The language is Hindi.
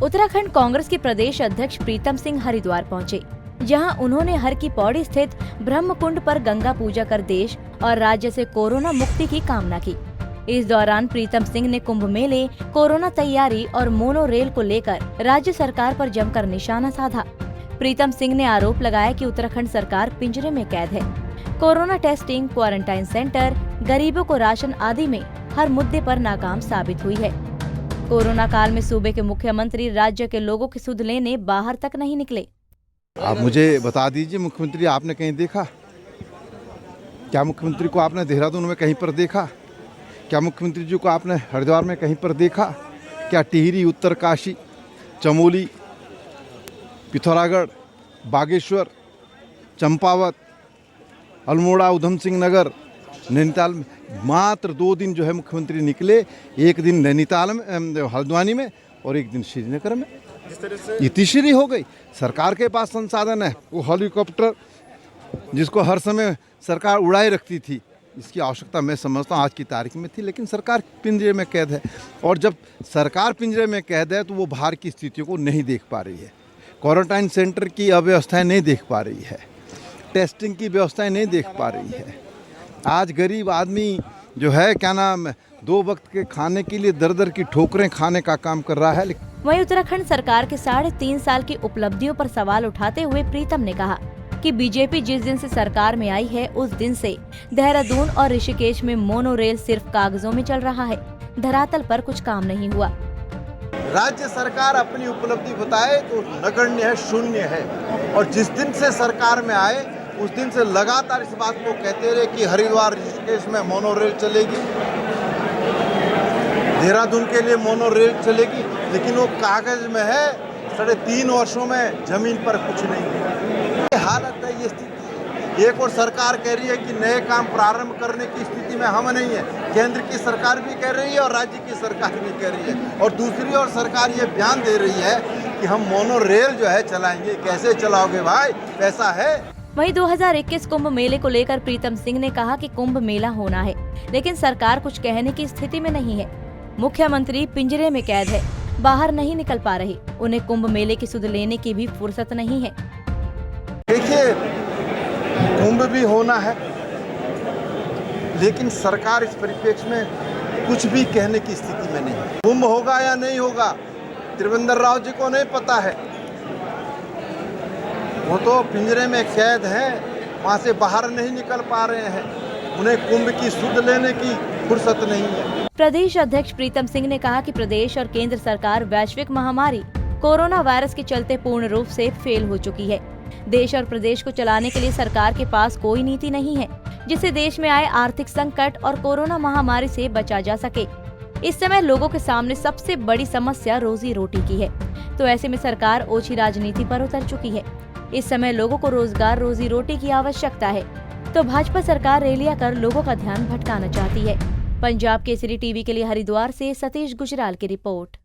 उत्तराखंड कांग्रेस के प्रदेश अध्यक्ष प्रीतम सिंह हरिद्वार पहुंचे, जहां उन्होंने हर की पौड़ी स्थित ब्रह्मकुंड पर गंगा पूजा कर देश और राज्य से कोरोना मुक्ति की कामना की। इस दौरान प्रीतम सिंह ने कुंभ मेले, कोरोना तैयारी और मोनो रेल को लेकर राज्य सरकार पर जमकर निशाना साधा। प्रीतम सिंह ने आरोप लगाया कि उत्तराखंड सरकार पिंजरे में कैद है। कोरोना टेस्टिंग, क्वारंटाइन सेंटर, गरीबों को राशन आदि में हर मुद्दे पर नाकाम साबित हुई है। कोरोना काल में सूबे के मुख्यमंत्री राज्य के लोगों की सुध लेने बाहर तक नहीं निकले। आप मुझे बता दीजिए, मुख्यमंत्री आपने कहीं देखा? क्या मुख्यमंत्री को आपने देहरादून में कहीं पर देखा? क्या मुख्यमंत्री जी को आपने हरिद्वार में कहीं पर देखा? क्या टिहरी, उत्तरकाशी, चमोली, पिथौरागढ़, बागेश्वर, चंपावत, अल्मोड़ा, उधम सिंह नगर, नैनीताल में मात्र 2 दिन जो है मुख्यमंत्री निकले। एक दिन नैनीताल में, हल्द्वानी में, और एक दिन श्रीनगर में। ये तीसरी हो गई। सरकार के पास संसाधन है, वो हेलीकॉप्टर जिसको हर समय सरकार उड़ाए रखती थी, इसकी आवश्यकता मैं समझता हूँ आज की तारीख में थी, लेकिन सरकार पिंजरे में कैद है। और जब सरकार पिंजरे में कैद है तो वो बाहर की स्थितियों को नहीं देख पा रही है, क्वारंटाइन सेंटर की अव्यवस्थाएं नहीं देख पा रही है, टेस्टिंग की व्यवस्थाएं नहीं देख पा रही है। आज गरीब आदमी जो है, क्या नाम, 2 वक्त के खाने के लिए दर दर की ठोकरें खाने का काम कर रहा है। वहीं उत्तराखंड सरकार के 3.5 साल की उपलब्धियों पर सवाल उठाते हुए प्रीतम ने कहा कि बीजेपी जिस दिन से सरकार में आई है, उस दिन से देहरादून और ऋषिकेश में मोनो रेल सिर्फ कागजों में चल रहा है, धरातल पर कुछ काम नहीं हुआ। राज्य सरकार अपनी उपलब्धि बताए तो नगण्य है, शून्य है। और जिस दिन से सरकार में आए उस दिन से लगातार इस बात को कहते रहे कि हरिद्वार, ऋषिकेश में मोनो रेल चलेगी, देहरादून के लिए मोनो रेल चलेगी, लेकिन वो कागज में है। 3.5 वर्षों में जमीन पर कुछ नहीं है। ये हालत है, ये स्थिति। एक और सरकार कह रही है कि नए काम प्रारंभ करने की स्थिति में हम नहीं है। केंद्र की सरकार भी कह रही है और राज्य की सरकार भी कह रही है। और दूसरी ओर सरकार ये बयान दे रही है कि हम मोनो रेल जो है चलाएंगे। कैसे चलाओगे भाई, पैसा है? वहीं 2021 कुंभ मेले को लेकर प्रीतम सिंह ने कहा कि कुंभ मेला होना है, लेकिन सरकार कुछ कहने की स्थिति में नहीं है। मुख्यमंत्री पिंजरे में कैद है, बाहर नहीं निकल पा रहे, उन्हें कुंभ मेले की सुध लेने की भी फुर्सत नहीं है। देखिए, कुंभ भी होना है, लेकिन सरकार इस परिप्रेक्ष्य में कुछ भी कहने की स्थिति में नहीं है। कुंभ होगा या नहीं होगा, त्रिवेंद्र राव जी को नहीं पता है। वो तो पिंजरे में कैद हैं, वहाँ से बाहर नहीं निकल पा रहे हैं। उन्हें कुंभ की सुध लेने की फुर्सत नहीं है। प्रदेश अध्यक्ष प्रीतम सिंह ने कहा कि प्रदेश और केंद्र सरकार वैश्विक महामारी कोरोना वायरस के चलते पूर्ण रूप से फेल हो चुकी है। देश और प्रदेश को चलाने के लिए सरकार के पास कोई नीति नहीं है, जिससे देश में आए आर्थिक संकट और कोरोना महामारी से बचा जा सके। इस समय लोगों के सामने सबसे बड़ी समस्या रोजी रोटी की है, तो ऐसे में सरकार ओछी राजनीति पर उतर चुकी है। इस समय लोगों को रोजगार, रोजी रोटी की आवश्यकता है, तो भाजपा सरकार रैलियां कर लोगों का ध्यान भटकाना चाहती है। पंजाब केसरी टीवी के लिए हरिद्वार से सतीश गुजराल की रिपोर्ट।